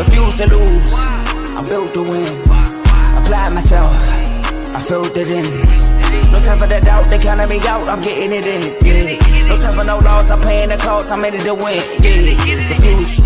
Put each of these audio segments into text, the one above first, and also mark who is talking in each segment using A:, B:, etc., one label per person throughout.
A: refuse to lose. I'm built to win. Apply myself, I filled it in. No time for the doubt, they counting me out, I'm getting it in. Yeah. No time for no loss, I'm paying the cost, I'm in it to win. Yeah. Refuse.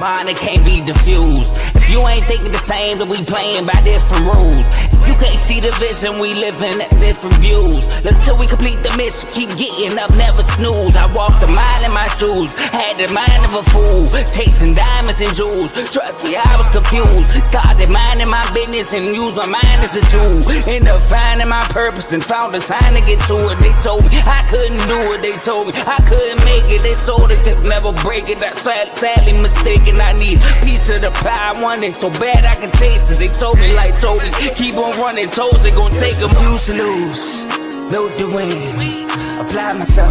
A: Mine, it can't be diffused. If you ain't thinking the same, then we playing by different rules. You can't see the vision, we living at different views. Until we complete the mission, keep getting up, never snooze. I walked a mile in my shoes, had the mind of a fool, chasing diamonds and jewels. Trust me, I was confused. Started minding my business and used my mind as a tool. Ended up finding my purpose and found the time to get to it. They told me I couldn't do it, they told me I couldn't make it. They sold it, could never break it. That's sadly mistaken. I need a piece of the pie, I want it so bad I can taste it. They told me like Toby, keep on running toes, they gon' take a few to lose. Built to win, apply myself,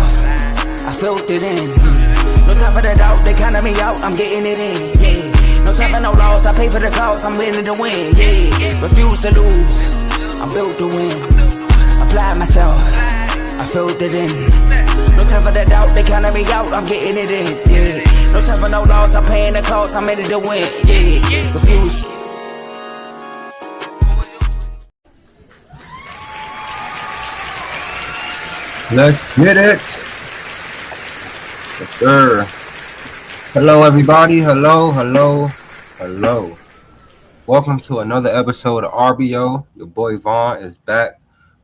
A: I filled it in. No time for the doubt, they counting me out, I'm getting it in. Yeah. No time for no loss, I pay for the cost, I'm winning to win. Yeah. Refuse to lose, I'm built to win. Apply myself, I filled it in. No time for the doubt, they counting me out, I'm getting it in. Yeah. No time for no loss, I'm paying the cost, I'm in it to win. Yeah. Refuse.
B: Let's get it. Yes, sir. Hello, everybody. Hello. Welcome to another episode of RBO. Your boy Vaughn is back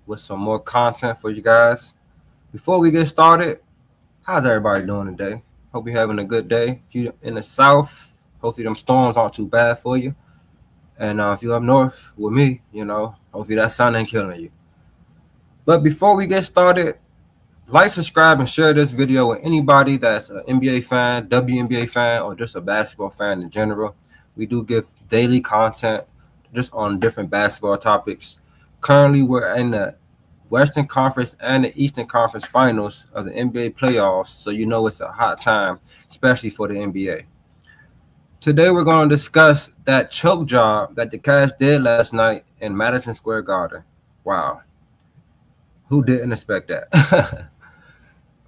B: with some more content for you guys. Before we get started, how's everybody doing today? Hope you're having a good day. If you're in the South, hopefully them storms aren't too bad for you. And if you're up north with me, hopefully that sun ain't killing you. But before we get started, like, subscribe, and share this video with anybody that's an NBA fan, WNBA fan, or just a basketball fan in general. We do give daily content just on different basketball topics. Currently, we're in the Western Conference and the Eastern Conference Finals of the NBA playoffs, so it's a hot time, especially for the NBA. Today, we're going to discuss that choke job that the Cavs did last night in Madison Square Garden. Wow. Who didn't expect that?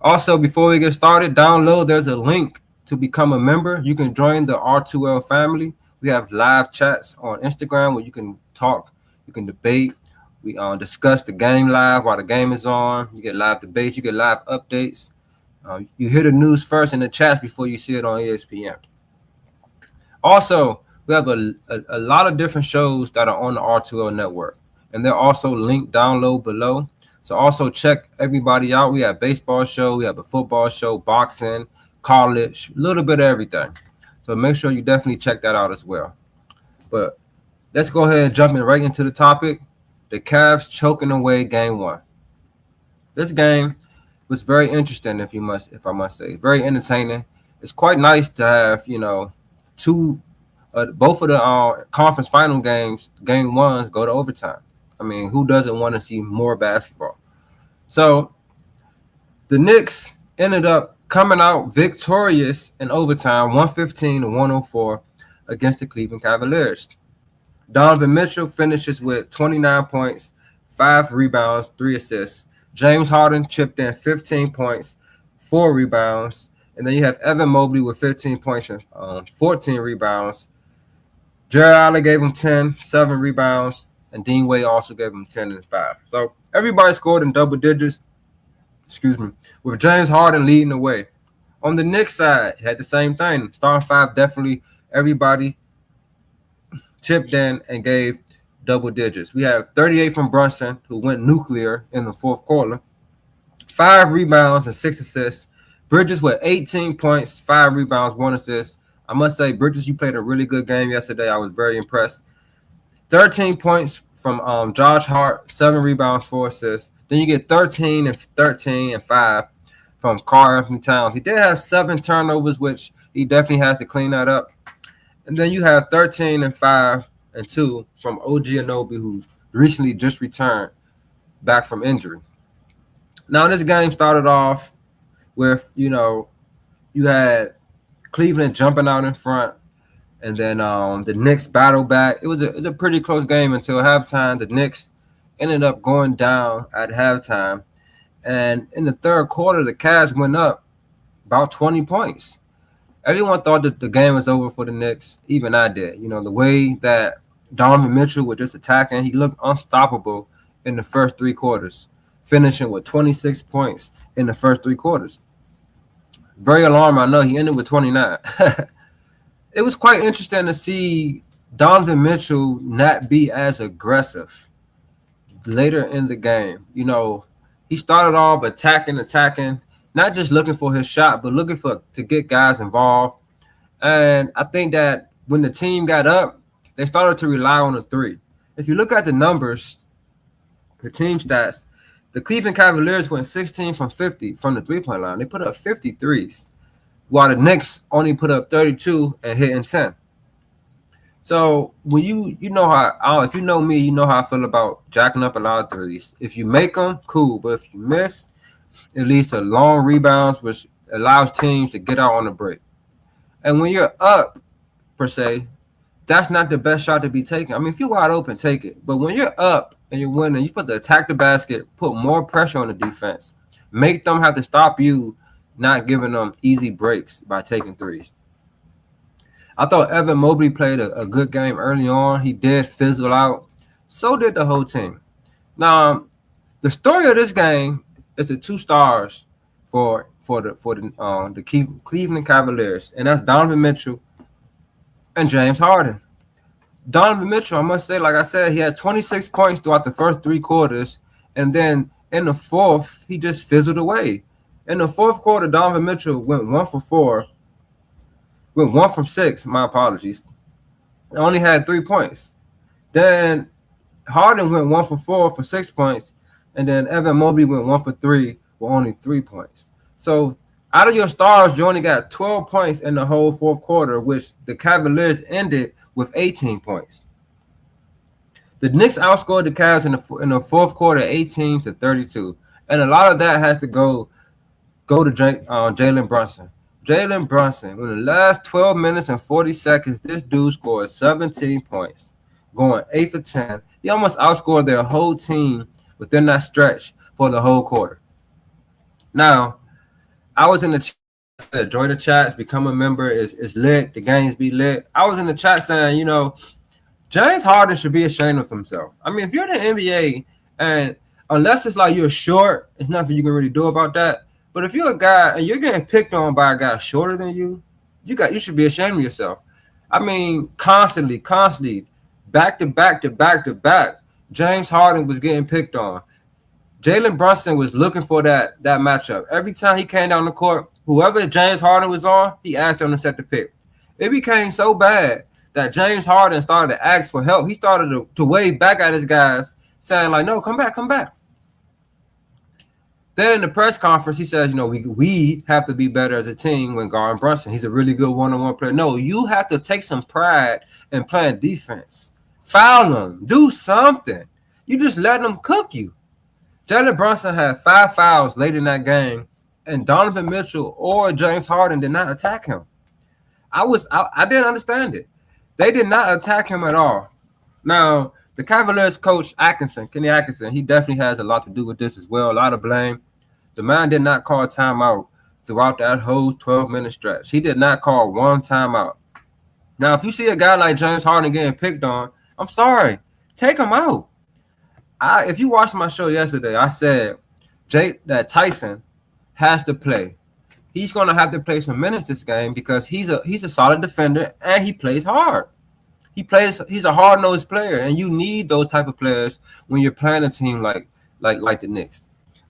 B: Also, before we get started, down low, there's a link to become a member. You can join the R2L family. We have live chats on Instagram where you can talk, you can debate. We discuss the game live while the game is on. You get live debates, you get live updates. You hear the news first in the chats before you see it on ESPN. Also, we have a lot of different shows that are on the R2L network, and they're also linked down low below. So also check everybody out. We have a baseball show, we have a football show, boxing, college, a little bit of everything. So make sure you definitely check that out as well. But let's go ahead and jump right into the topic. The Cavs choking away game one. This game was very interesting, if I must say. Very entertaining. It's quite nice to have, both of the conference final games, game ones, go to overtime. I mean, who doesn't want to see more basketball? So the Knicks ended up coming out victorious in overtime, 115-104 against the Cleveland Cavaliers. Donovan Mitchell finishes with 29 points, 5 rebounds, 3 assists. James Harden chipped in 15 points, 4 rebounds. And then you have Evan Mobley with 15 points and 14 rebounds. Jared Allen gave him 10, 7 rebounds. And Dean Wade also gave him 10 and 5. So everybody scored in double digits, with James Harden leading the way. On the Knicks side, you had the same thing. Starting 5, definitely everybody chipped in and gave double digits. We have 38 from Brunson, who went nuclear in the fourth quarter. 5 rebounds and 6 assists. Bridges with 18 points, 5 rebounds, 1 assist. I must say, Bridges, you played a really good game yesterday. I was very impressed. 13 points from Josh Hart, 7 rebounds, 4 assists. Then you get 13 and 5 from Karl-Anthony Towns. He did have 7 turnovers, which he definitely has to clean that up. And then you have 13 and 5 and 2 from OG Anunoby, who recently just returned back from injury. Now, this game started off with, you had Cleveland jumping out in front. And then the Knicks battled back. It was a pretty close game until halftime. The Knicks ended up going down at halftime. And in the third quarter, the Cavs went up about 20 points. Everyone thought that the game was over for the Knicks. Even I did. The way that Donovan Mitchell was just attacking, he looked unstoppable in the first 3 quarters, finishing with 26 points in the first 3 quarters. Very alarming. I know he ended with 29. It was quite interesting to see Donovan Mitchell not be as aggressive later in the game. He started off attacking, not just looking for his shot, but looking to get guys involved. And I think that when the team got up, they started to rely on the three. If you look at the numbers, the team stats, the Cleveland Cavaliers went 16 from 50 from the three-point line. They put up 53s, while the Knicks only put up 32 and hitting 10. So when you know how, if you know me, you know how I feel about jacking up a lot of threes. If you make them, cool. But if you miss, it leads to long rebounds, which allows teams to get out on the break. And when you're up, per se, that's not the best shot to be taken. I mean, if you're wide open, take it. But when you're up and you're winning, you're supposed to attack the basket, put more pressure on the defense, make them have to stop you, not giving them easy breaks by taking threes. I thought Evan Mobley played a good game early on. He did fizzle out. So did the whole team. Now, the story of this game is the two stars for the Cleveland Cavaliers, and that's Donovan Mitchell and James Harden. Donovan Mitchell, I must say, like I said, he had 26 points throughout the first 3 quarters, and then in the fourth, he just fizzled away. In the fourth quarter, Donovan Mitchell went 1 for 4, went 1 from 6, my apologies, only had 3 points. Then Harden went 1 for 4 for 6 points, and then Evan Mobley went 1 for 3 with only 3 points. So out of your stars, you only got 12 points in the whole fourth quarter, which the Cavaliers ended with 18 points. The Knicks outscored the Cavs in the fourth quarter 18-32, and a lot of that has to go to Jalen Brunson. Jalen Brunson, in the last 12 minutes and 40 seconds, this dude scored 17 points, going 8 for 10. He almost outscored their whole team within that stretch for the whole quarter. Now, I was in the chat. Enjoy the chats. Become a member. Is lit. The games be lit. I was in the chat saying, James Harden should be ashamed of himself. I mean, if you're in the NBA, and unless it's like you're short, there's nothing you can really do about that. But if you're a guy and you're getting picked on by a guy shorter than you, you should be ashamed of yourself. I mean, constantly, back to back, James Harden was getting picked on. Jalen Brunson was looking for that matchup. Every time he came down the court, whoever James Harden was on, he asked him to set the pick. It became so bad that James Harden started to ask for help. He started to wave back at his guys, saying like, no, come back. Then in the press conference, he says, we have to be better as a team when guarding Brunson. He's a really good one-on-one player. No, you have to take some pride in playing defense. Foul him. Do something. You just let them cook you. Jalen Brunson had 5 fouls late in that game, and Donovan Mitchell or James Harden did not attack him. I didn't understand it. They did not attack him at all. Now, the Cavaliers coach Kenny Atkinson, he definitely has a lot to do with this as well, a lot of blame. The man did not call timeout throughout that whole 12-minute stretch. He did not call one timeout. Now, if you see a guy like James Harden getting picked on, I'm sorry. Take him out. If you watched my show yesterday, I said that Tyson has to play. He's going to have to play some minutes this game because he's a solid defender and he plays hard. He's a hard-nosed player, and you need those type of players when you're playing a team like the Knicks.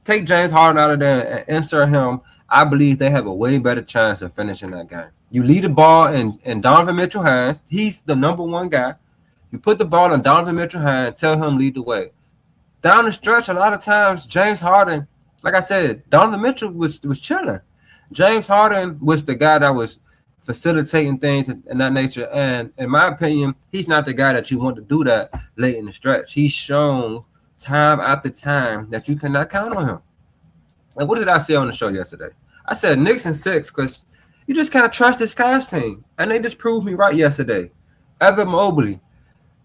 B: Take James Harden out of there and insert him. I believe they have a way better chance of finishing that game. You leave the ball in Donovan Mitchell's hands. He's the number one guy. You put the ball in Donovan Mitchell's hands, tell him lead the way. Down the stretch, a lot of times, James Harden, like I said, Donovan Mitchell was chilling. James Harden was the guy that was facilitating things in that nature. And in my opinion, he's not the guy that you want to do that late in the stretch. He's shown time after time that you cannot count on him. And what did I say on the show yesterday? I said Knicks in 6 because you just can't trust this Cavs team. And they just proved me right yesterday. Evan Mobley,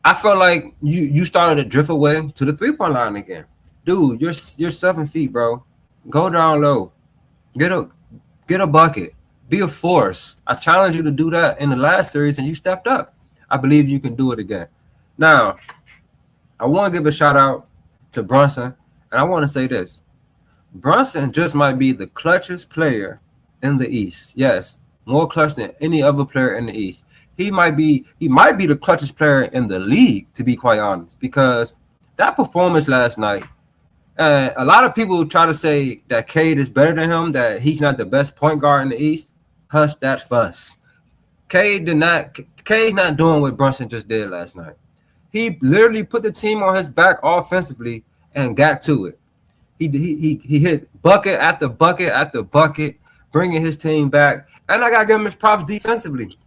B: I felt like you started to drift away to the three-point line again. Dude, you're 7 feet, bro. Go down low. Get a bucket. Be a force. I challenge you to do that in the last series, and you stepped up. I believe you can do it again. Now, I want to give a shout out to Brunson, and I want to say this. Brunson just might be the clutchest player in the East. Yes, more clutch than any other player in the East. He might be the clutchest player in the league, to be quite honest, because that performance last night. A lot of people try to say that Cade is better than him, that he's not the best point guard in the East. Hush that fuss. Cade's not doing what Brunson just did last night. He literally put the team on his back offensively and got to it. He hit bucket after bucket after bucket, bringing his team back. And I got to give him his props defensively.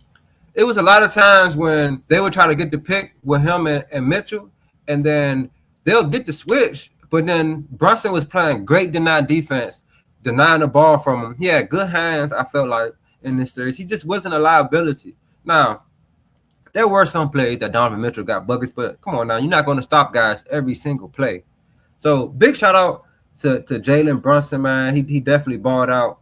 B: It was a lot of times when they would try to get the pick with him and Mitchell, and then they'll get the switch. But then Brunson was playing great denied defense, denying the ball from him. He had good hands, I felt like, in this series. He just wasn't a liability. Now, there were some plays that Donovan Mitchell got buckets, but come on now, you're not going to stop guys every single play. So big shout out to Jalen Brunson, man. He definitely balled out.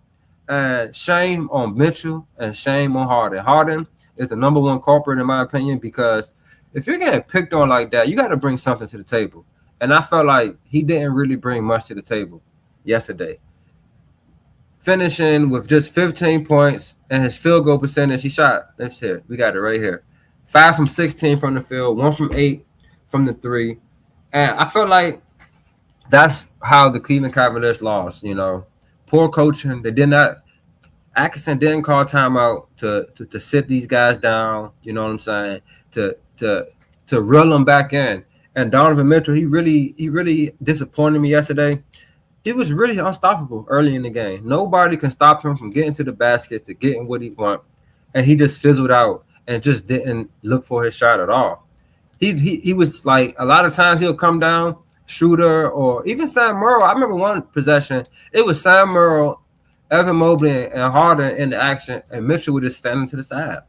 B: And shame on Mitchell and shame on Harden. Harden is the number one culprit, in my opinion, because if you're getting picked on like that, you got to bring something to the table. And I felt like he didn't really bring much to the table yesterday. Finishing with just 15 points and his field goal percentage, he shot, let's see, we got it right here. 5 from 16 from the field, 1 from 8 from the 3. And I felt like that's how the Cleveland Cavaliers lost, Poor coaching. They did not – Atkinson didn't call timeout to sit these guys down, you know what I'm saying, to reel them back in. And Donovan Mitchell, he really disappointed me yesterday. He was really unstoppable early in the game. Nobody can stop him from getting to the basket, to getting what he wants. And he just fizzled out and just didn't look for his shot at all. He was like, a lot of times he'll come down, shooter, or even Sam Merle. I remember one possession, it was Sam Merle, Evan Mobley, and Harden in the action, and Mitchell was just standing to the side.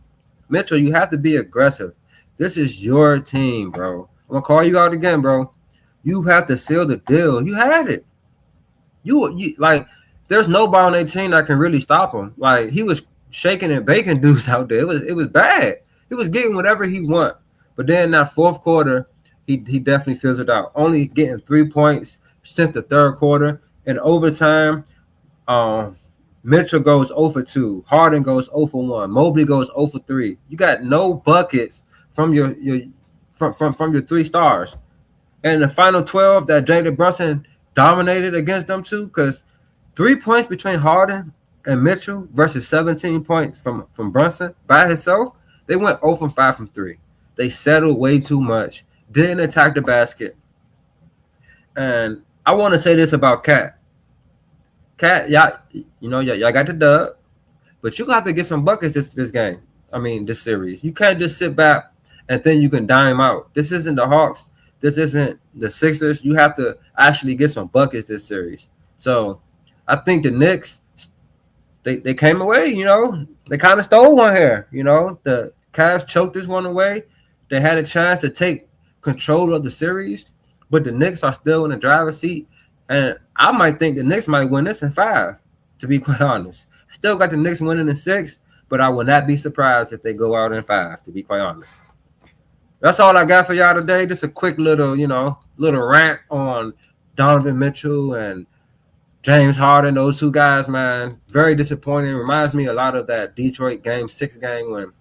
B: Mitchell, you have to be aggressive. This is your team, bro. I'm going to call you out again, bro. You have to seal the deal. You had it. You like, there's nobody on their team that can really stop him. Like, he was shaking and baking dudes out there. It was bad. He was getting whatever he want. But then that fourth quarter, he definitely fizzled out. Only getting 3 points since the third quarter. In overtime, Mitchell goes 0 for 2. Harden goes 0 for 1. Mobley goes 0 for 3. You got no buckets from your from your 3 stars. And the final 12 that Jalen Brunson dominated against them too, because 3 points between Harden and Mitchell versus 17 points from Brunson by himself, they went 0 from 5 from 3. They settled way too much, didn't attack the basket. And I want to say this about Cat. Cat, y'all got the dub, but you got to get some buckets this game. I mean, this series. You can't just sit back and then you can dime out. This isn't the Hawks. This isn't the Sixers. You have to actually get some buckets this series. So I think the Knicks, they came away, They kind of stole one here, The Cavs choked this one away. They had a chance to take control of the series, but the Knicks are still in the driver's seat. And I might think the Knicks might win this in 5, to be quite honest. I still got the Knicks winning in 6, but I would not be surprised if they go out in 5, to be quite honest. That's all I got for y'all today. Just a quick little rant on Donovan Mitchell and James Harden. Those 2 guys, man, very disappointing. Reminds me a lot of that Detroit Game 6 game when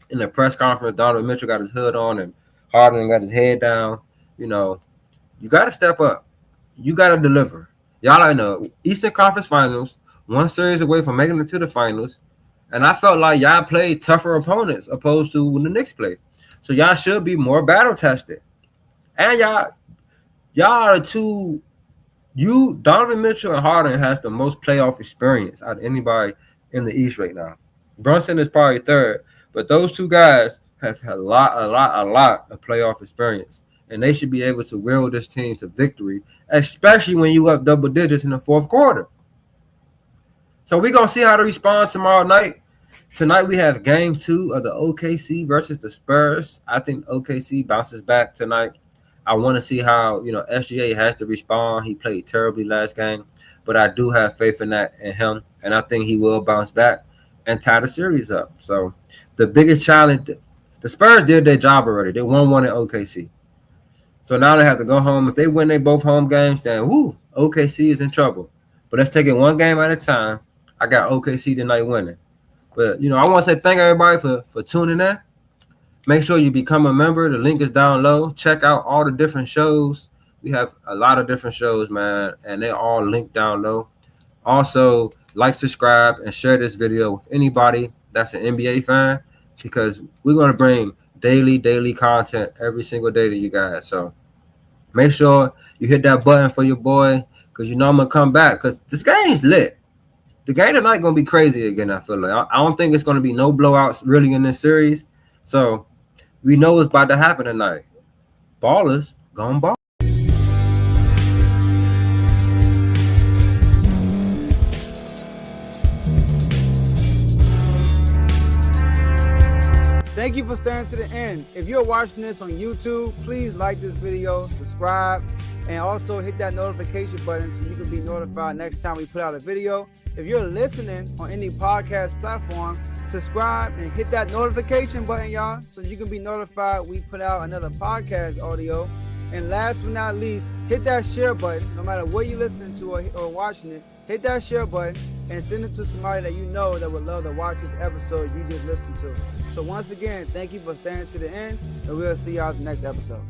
B: in the press conference, Donovan Mitchell got his hood on and Harden got his head down. You got to step up. You got to deliver. Y'all are in the Eastern Conference Finals, 1 series away from making it to the finals. And I felt like y'all played tougher opponents opposed to when the Knicks played. So y'all should be more battle tested. And y'all are the 2. Donovan Mitchell and Harden has the most playoff experience out of anybody in the East right now. Brunson is probably 3rd, but those 2 guys have had a lot of playoff experience. And they should be able to will this team to victory, especially when you up double digits in the fourth quarter. So we're going to see how they respond tomorrow night. Tonight we have game 2 of the OKC versus the Spurs. I think OKC bounces back tonight. I want to see how, SGA has to respond. He played terribly last game, but I do have faith in him, and I think he will bounce back. and tie the series up. So the biggest challenge, the Spurs did their job already. They won one in OKC. So now they have to go home. If they win they both home games, then OKC is in trouble. But let's take it one game at a time. I got OKC tonight winning. But I want to say thank everybody for tuning in. Make sure you become a member. The link is down low. Check out all the different shows. We have a lot of different shows, man, and they're all linked down low. Also, like, subscribe, and share this video with anybody that's an NBA fan, because we're going to bring daily content every single day to you guys. So make sure you hit that button for your boy, because I'm going to come back, because this game's lit. The game tonight going to be crazy again, I feel like. I don't think it's going to be no blowouts really in this series. So we know what's about to happen tonight. Ballers gonna ball.
C: Thank you for staying to the end. If you're watching this on YouTube, please like this video, subscribe, and also hit that notification button so you can be notified next time we put out a video. If you're listening on any podcast platform, subscribe and hit that notification button, y'all, so you can be notified we put out another podcast audio. And last but not least, hit that share button. No matter what you're listening to or watching it, hit that share button and send it to somebody that you know that would love to watch this episode you just listened to. So once again, thank you for staying to the end, and we'll see y'all in the next episode.